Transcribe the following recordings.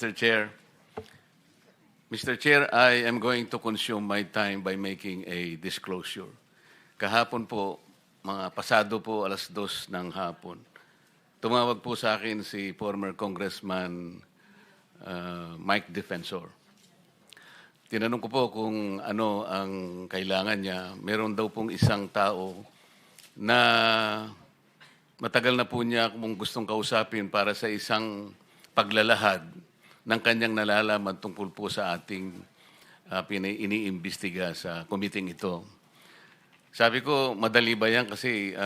Mr. Chair. Mr. Chair, I am going to consume my time by making a disclosure. Kahapon po, mga pasado po alas 2 ng hapon, tumawag po sa akin si former Congressman Mike Defensor. Tinanong ko po kung ano ang kailangan niya. Meron daw pong isang tao na matagal na po niya kung gustong kausapin para sa isang paglalahad ng kanyang nalalaman tungkol po sa ating iniimbestiga sa committee ito. Sabi ko, madali ba yan kasi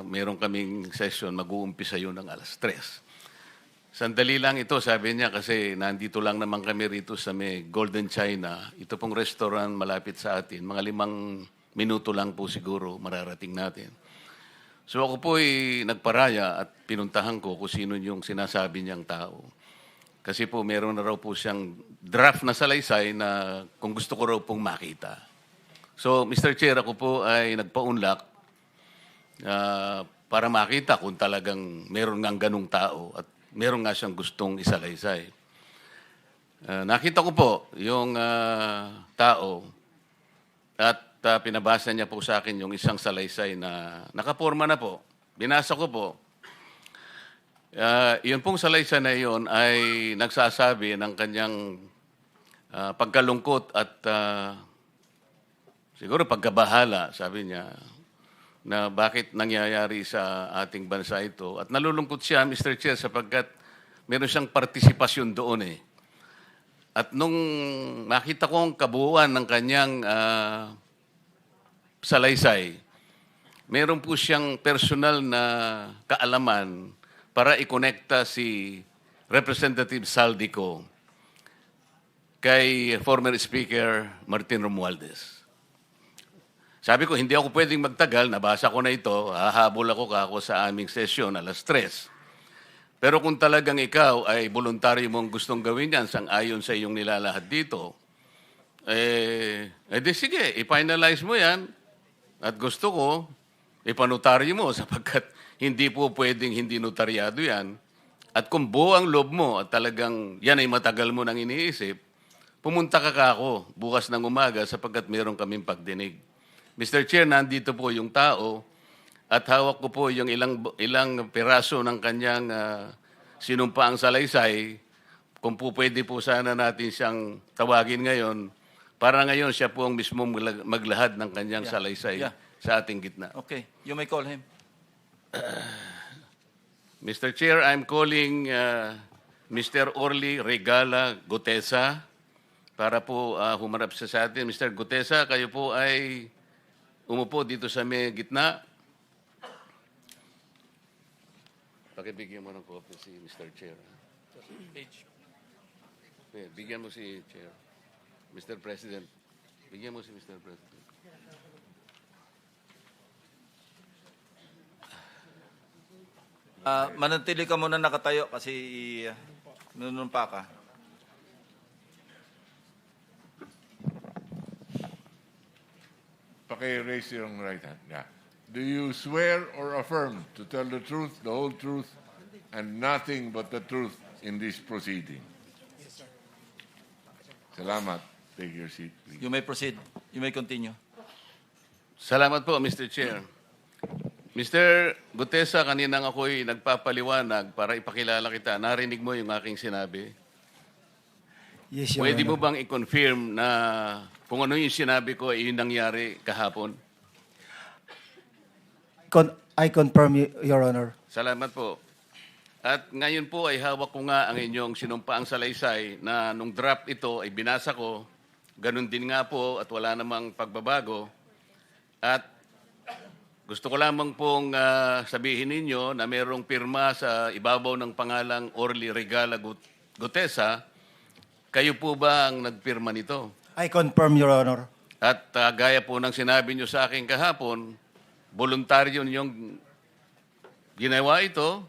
meron kaming session, mag-uumpisa yun ng alas 3. Sandali lang ito, sabi niya, kasi nandito lang naman kami rito sa may Golden China. Ito pong restaurant malapit sa atin. Mga 5 minuto lang po siguro mararating natin. So ako po ay nagparaya at pinuntahan ko kung sino yung sinasabi niyang tao. Kasi po meron na raw po siyang draft na salaysay na kung gusto ko raw pong makita. So Mr. Chair, ako po ay nagpaunlak para makita kung talagang meron ngang ganung tao at meron nga siyang gustong isalaysay. Nakita ko po yung tao at pinabasa niya po sa akin yung isang salaysay na nakaporma na po. Binasa ko po. Yun pong salaysay na yun ay nagsasabi ng kanyang pagkalungkot at siguro pagkabahala, sabi niya, na bakit nangyayari sa ating bansa ito. At nalulungkot siya, Mr. Chair, sapagkat meron siyang partisipasyon doon eh. At nung nakita ko ang kabuuan ng kanyang salaysay, meron po siyang personal na kaalaman para ikonekta si Representative Saldico kay former Speaker Martin Romualdez. Sabi ko, hindi ako pwedeng magtagal, nabasa ko na ito, hahabol ako sa aming sesyon alas 3. Pero kung talagang ikaw ay voluntaryo mong gustong gawin yan, sang-ayon sa iyong nilalahad dito, di sige, i-finalize mo yan at gusto ko, ipanotaryo mo sapagkat hindi po pwedeng hindi notaryado yan. At kung buo ang loob mo at talagang yan ay matagal mo nang iniisip, pumunta ka ako bukas ng umaga sapagkat meron kaming pagdinig. Mr. Chair, nandito po yung tao at hawak ko po yung ilang piraso ng kanyang sinumpaang salaysay. Kung po pwede po sana natin siyang tawagin ngayon, para ngayon siya po ang mismo maglahad ng kanyang salaysay sa ating gitna. Okay, you may call him. Mr. Chair, I'm calling Mr. Orly Regala Gutesa para po humarap sa atin. Mr. Gutesa, kayo po ay umupo dito sa may gitna. Pakibigyan mo ng copy si Mr. Chair. Bigyan mo si Chair. Mr. President. Bigyan mo si Mr. President. Manatili ka muna nakatayo kasi nunumpa ka. Raise your right hand. Yeah. Do you swear or affirm to tell the truth, the whole truth, and nothing but the truth in this proceeding? Yes, sir. Salamat. Take your seat, please. You may proceed. You may continue. Salamat po, Mr. Chair. Mr. Gutesa, kaninang ako'y nagpapaliwanag para ipakilala kita. Narinig mo yung aking sinabi? Yes, Your Pwede mo Honor. bang i-confirm na kung ano yung sinabi ko ay yung nangyari kahapon? I confirm, Your Honor. Salamat po. At ngayon po ay hawak ko nga ang inyong sinumpaang salaysay na nung draft ito ay binasa ko. Ganun din nga po at wala namang pagbabago. At gusto ko lamang pong sabihin ninyo na mayroong pirma sa ibabaw ng pangalang Orly Regala Gutesa. Kayo po ba ang nagpirma nito? I confirm, Your Honor. At gaya po ng sinabi nyo sa akin kahapon, voluntaryo ninyong ginawa ito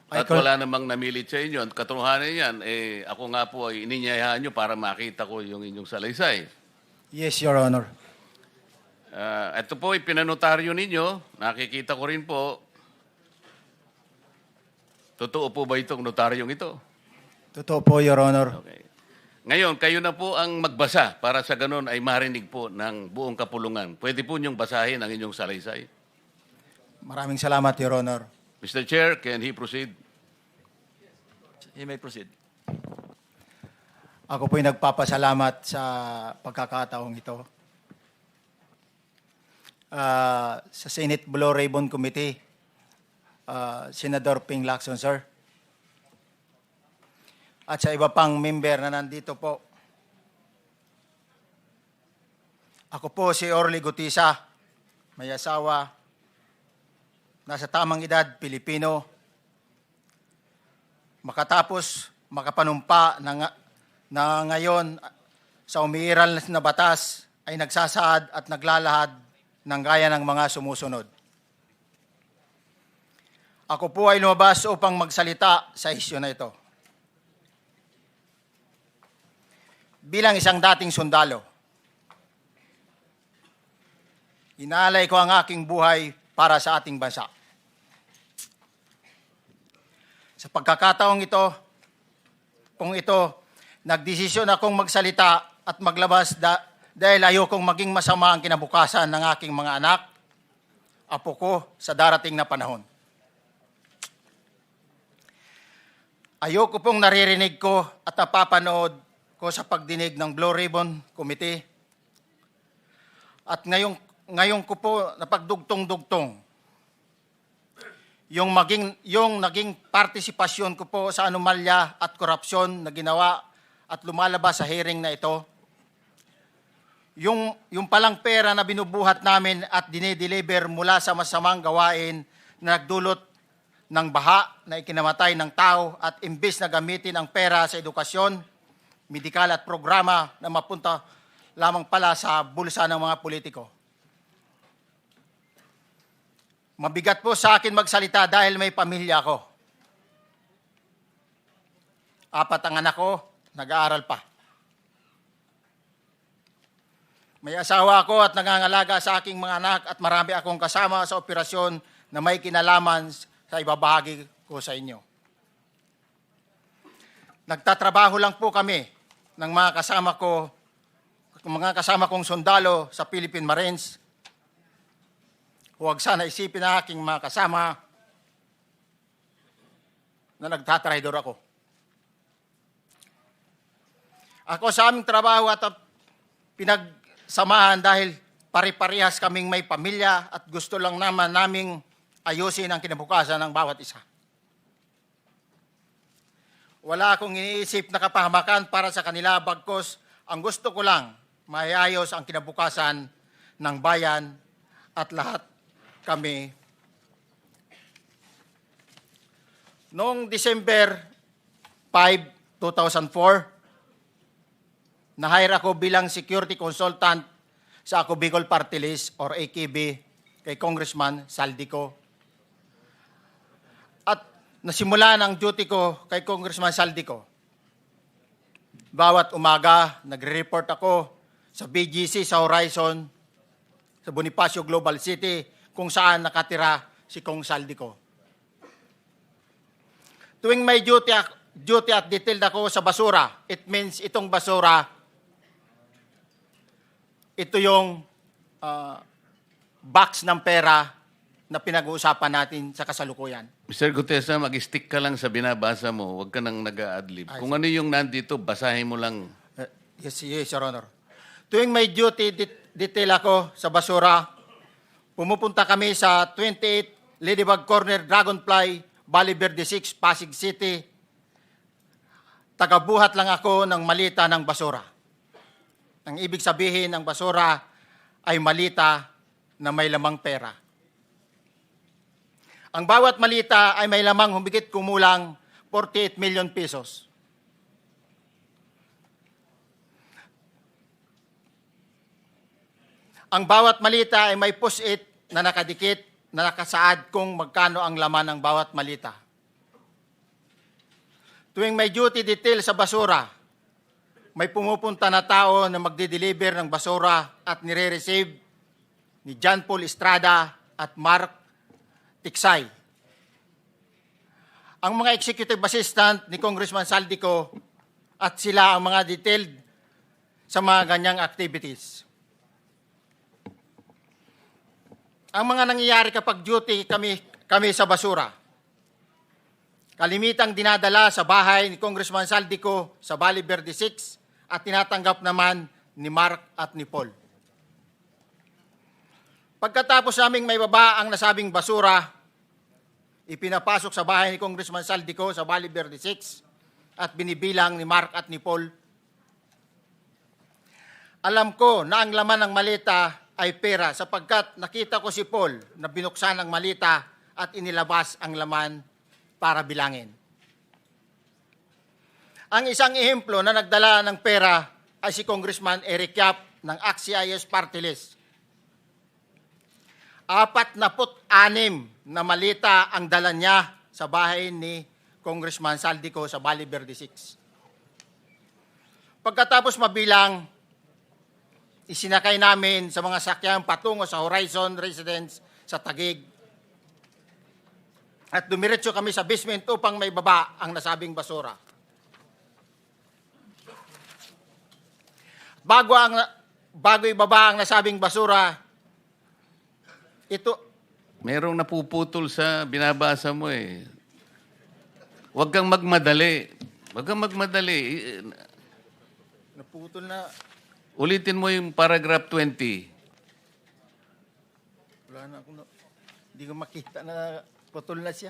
at wala namang namilit sa inyo. At katotohanan yan, ako nga po ay ininyayahan nyo para makita ko yung inyong salaysay. Yes, Your Honor. Ito po ay pinanotaryo ninyo. Nakikita ko rin po. Totoo po ba itong notaryong ito? Totoo po, Your Honor. Okay. Ngayon, kayo na po ang magbasa para sa ganun ay marinig po ng buong kapulungan. Pwede po niyong basahin ang inyong salaysay. Maraming salamat, Your Honor. Mr. Chair, can he proceed? He may proceed. Ako po'y nagpapasalamat sa pagkakataong ito. Sa Senate Blue Ribbon Committee, Senador Ping Lacson, sir. At sa iba pang member na nandito po. Ako po si Orly Gutisa, may asawa, nasa tamang edad, Pilipino. Makatapos makapanumpa na ngayon sa umiiral na batas ay nagsasaad at naglalahad ng gaya ng mga sumusunod. Ako po ay lumabas upang magsalita sa isyu na ito. Bilang isang dating sundalo, inaalay ko ang aking buhay para sa ating bansa. Sa pagkakataong ito, nagdesisyon akong magsalita at maglabas dahil ayokong maging masama ang kinabukasan ng aking mga anak, apo ko sa darating na panahon. Ayoko pong naririnig ko at napapanood ko sa pagdinig ng Blue Ribbon Committee. At ngayon ko po napagdugtong-dugtong yung naging partisipasyon ko po sa anomalya at korupsyon na ginawa at lumalabas sa hearing na ito. Yung palang pera na binubuhat namin at dinideliver mula sa masamang gawain na nagdulot ng baha na ikinamatay ng tao at imbis na gamitin ang pera sa edukasyon, medikal at programa na mapunta lamang pala sa bulsa ng mga politiko. Mabigat po sa akin magsalita dahil may pamilya ko. 4 ang anak ko, nag-aaral pa. May asawa ako at nangangalaga sa aking mga anak at marami akong kasama sa operasyon na may kinalaman sa ibabahagi ko sa inyo. Nagtatrabaho lang po kami ng mga kasama kong sundalo sa Philippine Marines. Huwag sana isipin na aking mga kasama na nagtatraidor ako. Ako sa aming trabaho at pinagsamahan dahil pare-parehas kaming may pamilya at gusto lang naman naming ayusin ang kinabukasan ng bawat isa. Wala akong iniisip na kapahamakan para sa kanila, bagkus ang gusto ko lang maiayos ang kinabukasan ng bayan at lahat kami. Noong December 5, 2004, na-hire ako bilang security consultant sa Ako Bicol Party List or AKB kay Congressman Saldico. At nasimula ng duty ko kay Congressman Saldico. Bawat umaga, nagre-report ako sa BGC sa Horizon, sa Bonifacio Global City, kung saan nakatira si Kong Saldico. Tuwing may duty at detailed ako sa basura, it means itong basura, ito yung box ng pera na pinag-uusapan natin sa kasalukuyan. Mr. Gutesa, mag-stick ka lang sa binabasa mo. Huwag ka nang nag-a-adlib. Kung ano yung nandito, basahin mo lang. Yes, Your Honor. Tuwing may duty detail ako sa basura, pumupunta kami sa 28 Ladybug Corner, Dragonfly, Valle Verde 6, Pasig City. Tagabuhat lang ako ng malita ng basura. Ang ibig sabihin ng basura ay malita na may lamang pera. Ang bawat malita ay may lamang humigit kumulang 48 million pesos. Ang bawat malita ay may post-it na nakadikit na nakasaad kung magkano ang laman ng bawat malita. Tuwing may duty detail sa basura, may pumupunta na tao na magde-deliver ng basura at nire-receive ni John Paul Estrada at Mark Tiksay. ang mga executive assistant ni Congressman Saldico at sila ang mga detailed sa mga ganyang activities. Ang mga nangyayari kapag duty kami sa basura. Kalimitang dinadala sa bahay ni Congressman Saldico sa Valle Verde 6 at tinatanggap naman ni Mark at ni Paul. Pagkatapos naming may baba ang nasabing basura, ipinapasok sa bahay ni Congressman Saldico sa Valle Verde 6 at binibilang ni Mark at ni Paul. Alam ko na ang laman ng maleta ay pera sapagkat nakita ko si Paul na binuksan ang maleta at inilabas ang laman para bilangin. Ang isang ehemplo na nagdala ng pera ay si Congressman Eric Yap ng AXIS Party List. 46 na malita ang dala niya sa bahay ni Congressman Saldico sa Valle Verde 6. Pagkatapos mabilang, isinakay namin sa mga sakyan patungo sa Horizon Residence sa Taguig. At dumiretso kami sa basement upang may baba ang nasabing basura. Bago ibaba ang nasabing basura, ito, Merong napuputol sa binabasa mo eh. Huwag kang magmadali. Huwag kang magmadali. naputol na, Ulitin mo yung paragraph 20. wala na akong, hindi ko makita na putol na siya.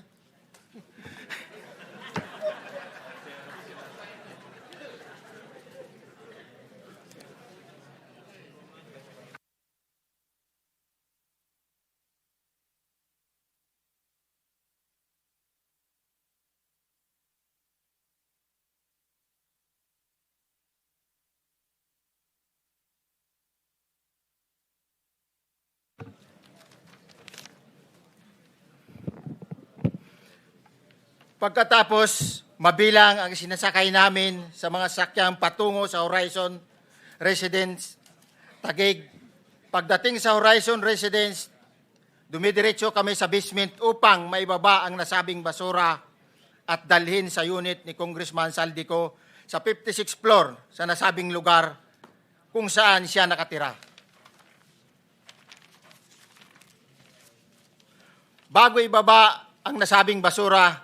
Pagkatapos, mabilang ang sinasakay namin sa mga sakyang patungo sa Horizon Residence, Taguig. Pagdating sa Horizon Residence, dumidiretso kami sa basement upang maibaba ang nasabing basura at dalhin sa unit ni Congressman Saldico sa 56th floor sa nasabing lugar kung saan siya nakatira. Bago ibaba ang nasabing basura,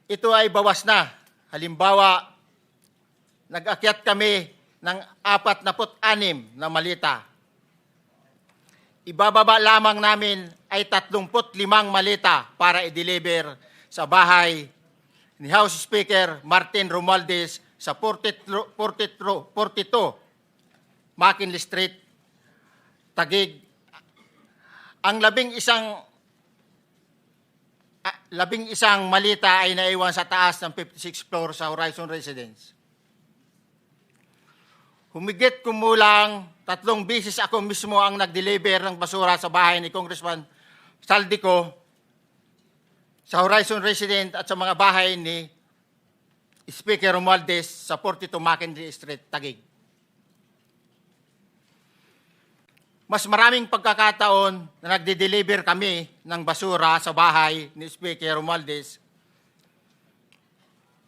ito ay bawas na. Halimbawa, nag-akyat kami ng 46 na malita. Ibababa lamang namin ay 35 malita para i-deliver sa bahay ni House Speaker Martin Romualdez sa 42 McKinley Street, Taguig. Ang labing isang malita ay naiwan sa taas ng 56th floor sa Horizon Residence. Humigit kumulang 3 beses ako mismo ang nag-deliver ng basura sa bahay ni Congressman Saldico sa Horizon Residence at sa mga bahay ni Speaker Romualdez sa 42 McKinley Street, Taguig. Mas maraming pagkakataon na nagde-deliver kami ng basura sa bahay ni Speaker Romualdez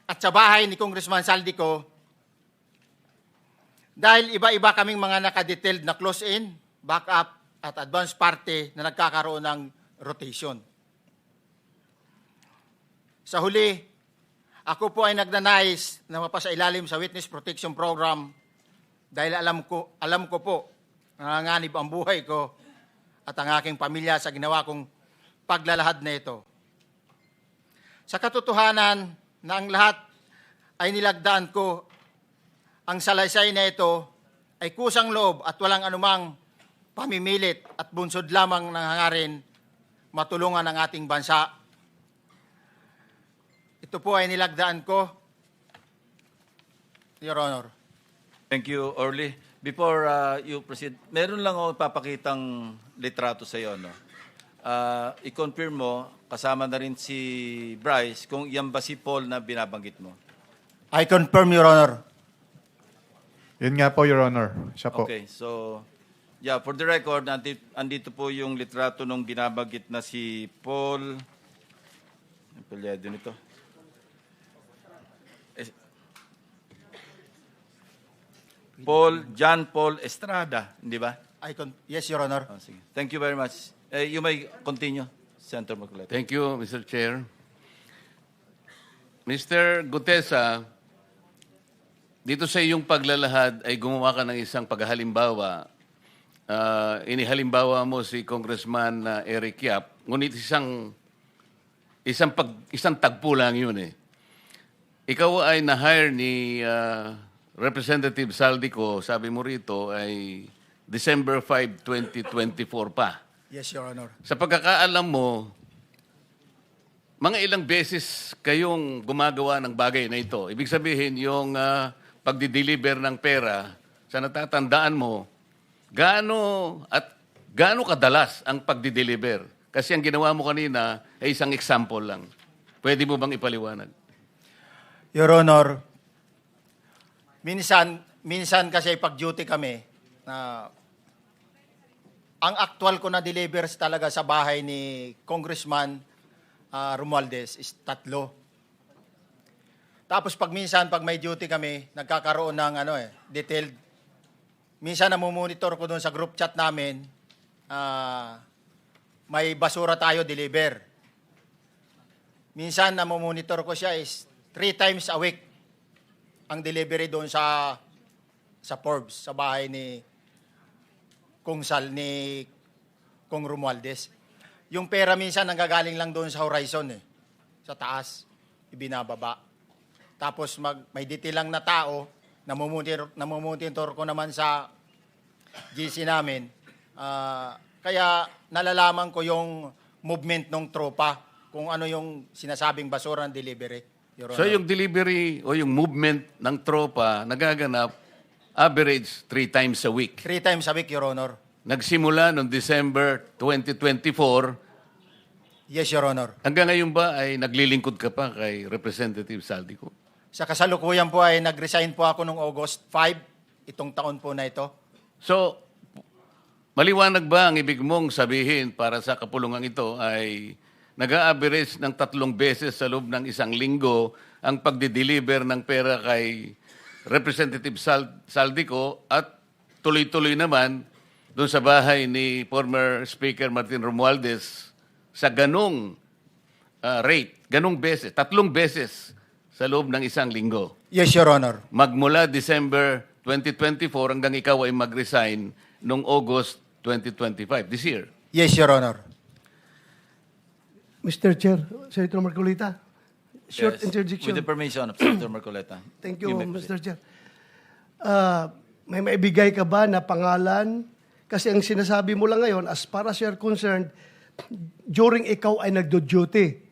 at sa bahay ni Congressman Saldico dahil iba-iba kaming mga nakadetailed na close-in, back-up at advance party na nagkakaroon ng rotation. Sa huli, ako po ay nagnanais na mapasailalim sa Witness Protection Program dahil alam ko po nanganganib ang buhay ko at ang aking pamilya sa ginawa kong paglalahad na ito. Sa katotohanan na ang lahat ay nilagdaan ko, ang salaysay na ito ay kusang loob at walang anumang pamimilit at bunsod lamang ng hangarin matulungan ang ating bansa. Ito po ay nilagdaan ko, Your Honor. Thank you, Orly. Before you proceed, meron lang ako papakitang litrato sa iyo. No? I-confirm mo, kasama na rin si Bryce, kung yan ba si Paul na binabanggit mo. I confirm, Your Honor. Yun nga po, Your Honor. Siya po. Okay, so, yeah, for the record, andito po yung litrato nung binabanggit na si Paul. apelyido nito. John Paul Estrada, hindi ba? Yes, Your Honor. Oh, sige. Thank you very much. You may continue, Senator Marcoleta. Thank you, Mr. Chair. Mr. Gutesa, dito sa iyong paglalahad ay gumawa ka ng isang paghalimbawa. Inihalimbawa mo si Congressman Eric Yap, ngunit isang tagpo lang yun eh. Ikaw ay na-hire ni Representative Saldico, sabi mo rito, ay December 5, 2024 pa. Yes, Your Honor. Sa pagkakaalam mo, mga ilang beses kayong gumagawa ng bagay na ito. Ibig sabihin, yung pagdi-deliver ng pera, sa natatandaan mo, gaano kadalas ang pagdi-deliver? Kasi ang ginawa mo kanina ay isang example lang. Pwede mo bang ipaliwanag? Your Honor, minsan kasi pag-duty kami, ang actual ko na delivers talaga sa bahay ni Congressman Romualdez is 3. Tapos pag may duty kami, nagkakaroon ng detailed. Minsan namumonitor ko doon sa group chat namin, may basura tayo deliver. Minsan namumonitor ko siya is 3 times a week ang delivery doon sa Forbes, sa bahay ni Kung Romualdez. Yung pera minsan nanggagaling lang doon sa horizon sa taas, ibinababa. Tapos may detail lang na tao, namumonitor ko naman sa GC namin. Kaya nalalaman ko yung movement ng tropa, kung ano yung sinasabing basura ng delivery. Your So Honor. yung delivery o yung movement ng tropa nagaganap average 3 times a week. 3 times a week, Your Honor. Nagsimula noong December 2024. Yes, Your Honor. Hanggang ngayon ba ay naglilingkod ka pa kay Representative Saldico? Sa kasalukuyan po ay nag-resign po ako noong August 5, itong taon po na ito. So, maliwanag ba ang ibig mong sabihin para sa kapulungan ito ay nag-a-average ng 3 beses sa loob ng isang linggo ang pagdi-deliver ng pera kay Representative Saldico at tuloy-tuloy naman doon sa bahay ni former Speaker Martin Romualdez sa ganong rate, ganong beses, 3 beses sa loob ng isang linggo. Yes, Your Honor. Magmula December 2024 hanggang ikaw ay mag-resign noong August 2025, this year. Yes, Your Honor. Mr. Chair, Senator Marcolita, short Yes. interjection. With the permission of Senator Marcoleta. Thank you, may proceed. Mr. Chair. May maibigay ka ba na pangalan? Kasi ang sinasabi mo lang ngayon, as far as you're concerned, during ikaw ay nagdo-duty,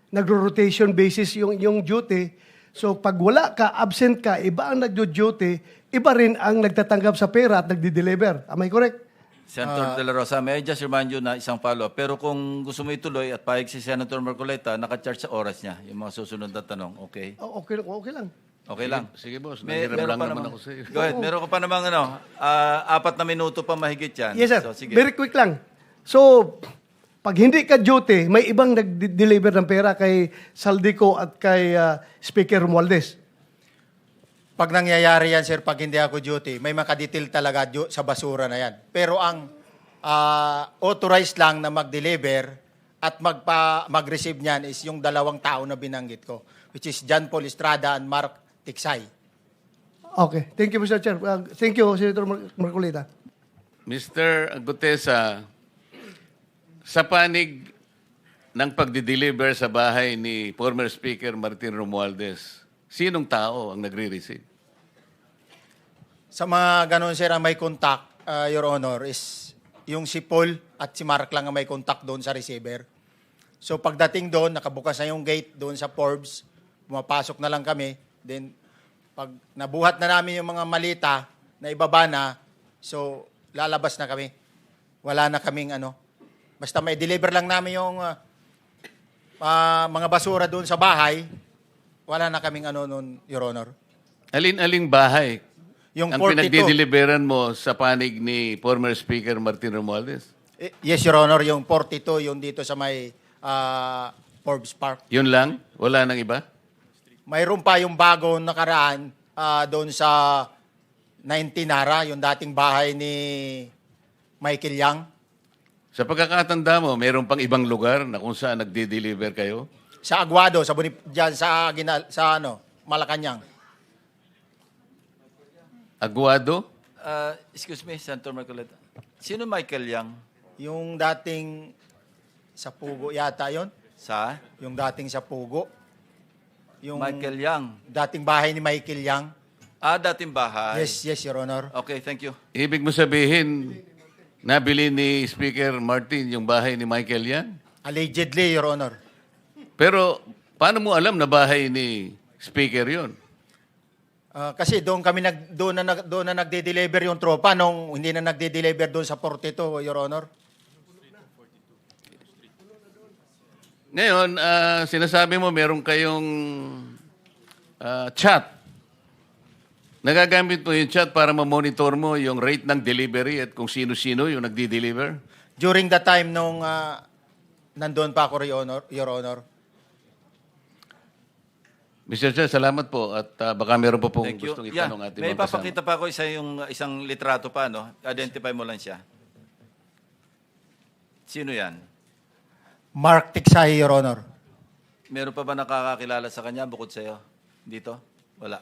nagro-rotation basis yung duty. So pag wala ka, absent ka, iba ang nagdo-duty, iba rin ang nagtatanggap sa pera at nagdi-deliver. Am I correct? Senator De La Rosa, may I just remind you na isang follow-up. Pero kung gusto mo ituloy at pahig si Senator Marcoleta, naka-charge sa oras niya yung mga susunod na tanong. Okay? Okay lang. Okay lang. Sige, boss. Meron Nangiram lang pa naman namang- ako sa iyo. Go ahead. Meron ka pa namang 4 na minuto pa mahigit yan. Yes, sir. So, sige. Very quick lang. So, pag hindi ka duty, may ibang nag-deliver ng pera kay Saldico at kay Speaker Romualdez. Pag nangyayari yan, sir, pag hindi ako duty, may makadetail talaga sa basura na yan. Pero ang authorized lang na mag-deliver at mag-receive niyan is yung 2 tao na binanggit ko, which is John Paul Estrada and Mark Tiksay. Okay. Thank you, Mr. Chair. Thank you, Senator Marcolita. Mr. Gutesa, sa panig ng pagdi-deliver sa bahay ni former Speaker Martin Romualdez, sinong tao ang nagre-receive? Sa mga ganun, sir, ang may contact, Your Honor, is yung si Paul at si Mark lang ang may contact doon sa receiver. So pagdating doon, nakabukas na yung gate doon sa Forbes, pumapasok na lang kami. Then pag nabuhat na namin yung mga malita na ibaba na, so lalabas na kami. Wala na kaming basta may deliver lang namin yung mga basura doon sa bahay, wala na kaming noon, Your Honor. Alin-aling bahay Yung ang 42. pinagdi-deliveran mo sa panig ni former Speaker Martin Romualdez? Yes, Your Honor, yung 42, yung dito sa may Forbes Park. Yun lang? Wala nang iba? Mayroon pa yung bago nakaraan doon sa 19 Nara, yung dating bahay ni Michael Yang. Sa pagkakatanda mo, mayroon pang ibang lugar na kung saan nagde-deliver kayo? Sa Aguado, dyan sa Malacanang. Aguado? Excuse me, Senator Marcoleta. Sino Michael Yang? Yung dating sa Pugo yata yon. Sa? Yung dating sa Pugo. Yung Michael Yang. dating bahay ni Michael Yang. Dating bahay. Yes, Your Honor. Okay, thank you. Ibig mo sabihin, nabili ni Speaker Martin yung bahay ni Michael yan? Allegedly, Your Honor. Pero paano mo alam na bahay ni Speaker yon? Kasi doon na nagde-deliver yung tropa nung hindi na nagde-deliver doon sa 42, Your Honor. Ngayon, sinasabi mo meron kayong chat. Nagagamit mo yung chat para ma-monitor mo yung rate ng delivery at kung sino-sino yung nagdi-deliver? During the time nung nandun pa ako, Your Honor. Mr. Chair, salamat po at baka meron pa pong Thank you. gustong itanong ating May mga kasama. papakita pa ako isang litrato pa, no? Identify mo lang siya. Sino yan? Mark Tiksahi, Your Honor. Meron pa ba nakakakilala sa kanya bukod sa'yo? Dito? Wala.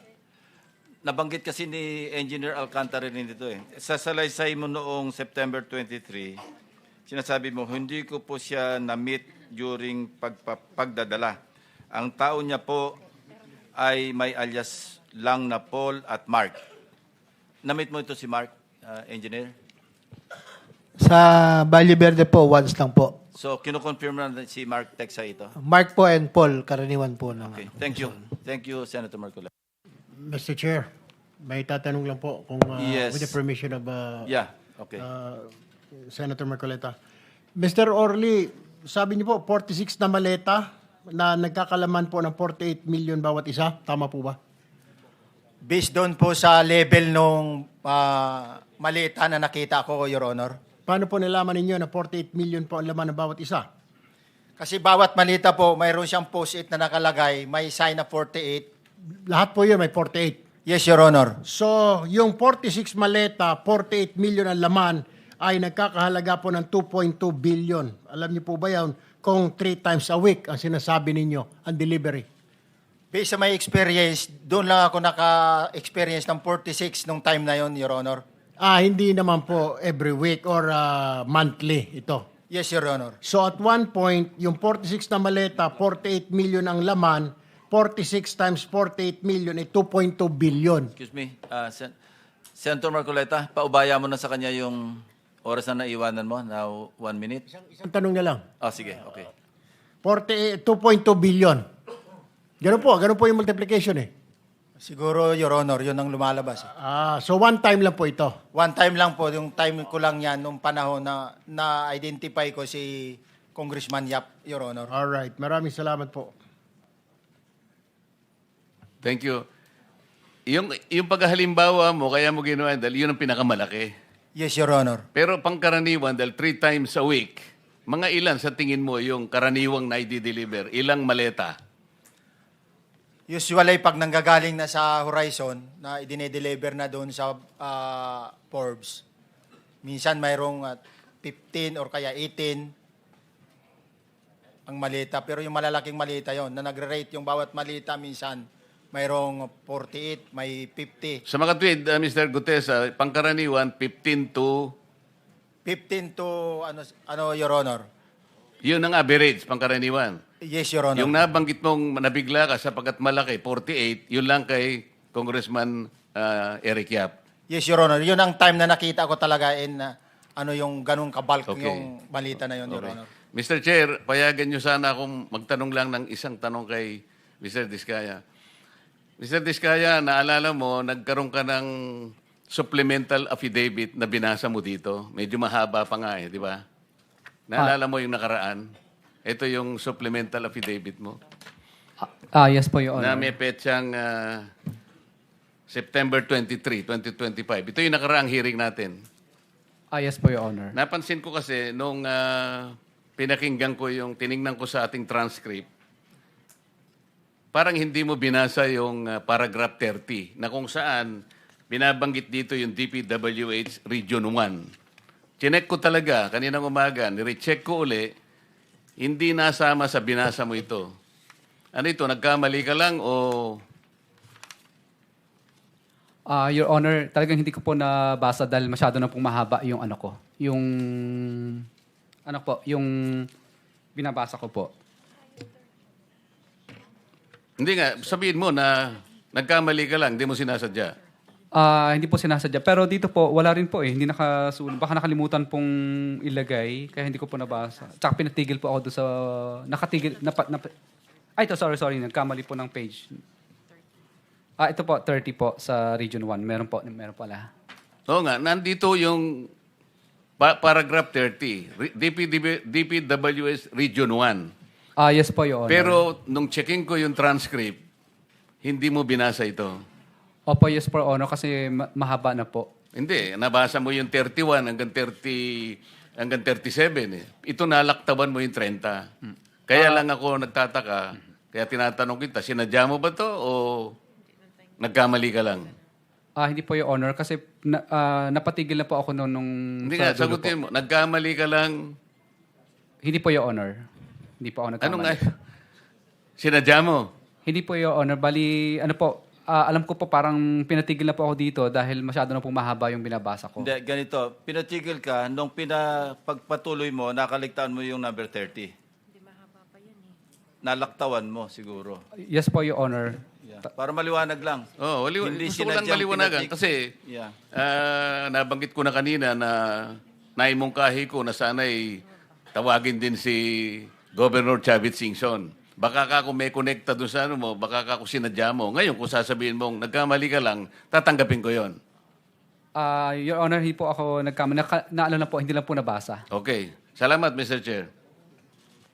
Nabanggit kasi ni Engineer Alcantara rin dito eh. Sa salaysay mo noong September 23, sinasabi mo, hindi ko po siya na-meet during pagdadala. Ang tao niya po ay may alias lang na Paul at Mark. Na-meet mo ito si Mark, Engineer? Sa Valle Verde po, once lang po. So, kinukonfirm na si Mark Texa ito. Mark po and Paul, karaniwan po. Okay, thank you. Thank you, Senator Marcola. Mr. Chair, may tatanong lang po kung Yes. with the permission of Yeah, okay. Senator Marcoleta. Mr. Orly, sabi niyo po 46 na maleta na nagkakalaman po ng 48 million bawat isa. Tama po ba? Based doon po sa level nung malita na nakita ko, Your Honor. Paano po nalaman ninyo na 48 million po ang laman ng bawat isa? Kasi bawat malita po, mayroon siyang post-it na nakalagay, may sign na 48. Lahat po yun may 48. Yes, Your Honor. So, yung 46 maleta, 48 million ang laman ay nagkakahalaga po ng 2.2 billion. Alam niyo po ba yan kung 3 times a week ang sinasabi ninyo ang delivery? Based sa my experience, doon lang ako naka-experience ng 46 nung time na yon, Your Honor. Hindi naman po every week or monthly ito. Yes, Your Honor. So at one point, yung 46 na maleta, 48 million ang laman, 46 times 48 million ay 2.2 billion. Excuse me, Senator Marcoleta, paubaya mo na sa kanya yung oras na naiwanan mo. Now, 1 minute. Isang tanong na lang. Sige, okay. 2.2 billion. Ganun po yung multiplication eh. Siguro, Your Honor, yun ang lumalabas. So one time lang po ito. One time lang po, yung time ko lang yan, nung panahon na na-identify ko si Congressman Yap, Your Honor. Alright, maraming salamat po. Thank you. Yung paghalimbawa mo, kaya mo ginawa, dahil yun ang pinakamalaki. Yes, Your Honor. Pero pangkaraniwan, dahil 3 times a week, mga ilan sa tingin mo yung karaniwang na i-deliver? Ilang maleta? Usually, pag nanggagaling na sa Horizon, na idine-deliver na doon sa Forbes, minsan mayroong 15 or kaya 18 ang malita. Pero yung malalaking malita yon na nagre-rate yung bawat malita minsan, mayroong 48, may 50. Sa mga tweet, Mr. Gutesa, pangkaraniwan, 15 to... 15 to, Your Honor? Yun ang average, pangkaraniwan. Yes, Your Honor. Yung nabanggit mong nabigla ka sapagkat malaki, 48, yun lang kay Congressman Eric Yap. Yes, Your Honor. Yun ang time na nakita ko talaga yung ganung kabalk Okay. yung malita na yun, Your Okay. Honor. Mr. Chair, payagan nyo sana akong magtanong lang ng isang tanong kay Mr. Diskaya. Mr. Diskaya, naalala mo, nagkaroon ka ng supplemental affidavit na binasa mo dito. Medyo mahaba pa nga di ba? Naalala mo yung nakaraan? Ito yung supplemental affidavit mo. Yes po, Your Na Honor. may petsang September 23, 2025. Ito yung nakaraang hearing natin. Yes po, Your Honor. Napansin ko kasi nung pinakinggan ko yung, tiningnan ko sa ating transcript, parang hindi mo binasa yung paragraph 30 na kung saan binabanggit dito yung DPWH Region 1. Chinek ko talaga kaninang umaga, nirecheck ko uli, hindi nasama sa binasa mo ito. Ano ito, nagkamali ka lang o... Your Honor, talagang hindi ko po nabasa dahil masyado na pong mahaba yung ano ko. Yung binabasa ko po. Hindi nga, sabihin mo na nagkamali ka lang, hindi mo sinasadya. Hindi po sinasadya. Pero dito po, wala rin po eh. Hindi nakasulat. Baka nakalimutan pong ilagay, kaya hindi ko po nabasa. Tsaka pinatigil po ako doon sa... Nakatigil... ito, sorry. Nagkamali po ng page. Ito po, 30 po sa Region 1. Meron pala. Oo nga, nandito yung paragraph 30, DPWS Region 1. Yes po, Your Honor. Pero nung checking ko yung transcript, hindi mo binasa ito. Opo, yes po, Your Honor, kasi mahaba na po. Hindi, nabasa mo yung 31 hanggang 37. Eh. Ito nalaktaban mo yung 30. Kaya lang ako nagtataka, kaya tinatanong kita, sinadya mo ba to o nagkamali ka lang? Hindi po, Your Honor, kasi napatigil na po ako nung Hindi sa nga, dulo sagutin po. mo, nagkamali ka lang. Hindi po, Your Honor. Hindi po ako nagkamali. Ano nga? Sinadya mo? Hindi po, Your Honor. Bali, ano po, alam ko po parang pinatigil na po ako dito dahil masyado na po mahaba yung binabasa ko. Hindi, ganito. Pinatigil ka, nung pagpatuloy mo, nakaligtaan mo yung number 30. Hindi mahaba pa yan eh. Nalaktawan mo siguro. Yes po, Your Honor. Yeah. Para maliwanag lang. Oh, Hindi gusto ko lang sinadyang maliwanagan pinatig- kasi Yeah. nabanggit ko na kanina na naimungkahi ko na sana'y tawagin din si Governor Chavit Singson. Baka ka kung may connecta doon sa ano mo, baka ka kung sinadya mo. Ngayon, kung sasabihin mong nagkamali ka lang, tatanggapin ko yon. Your Honor, hindi po ako nagkamali. Naalala po, hindi lang po nabasa. Okay. Salamat, Mr. Chair.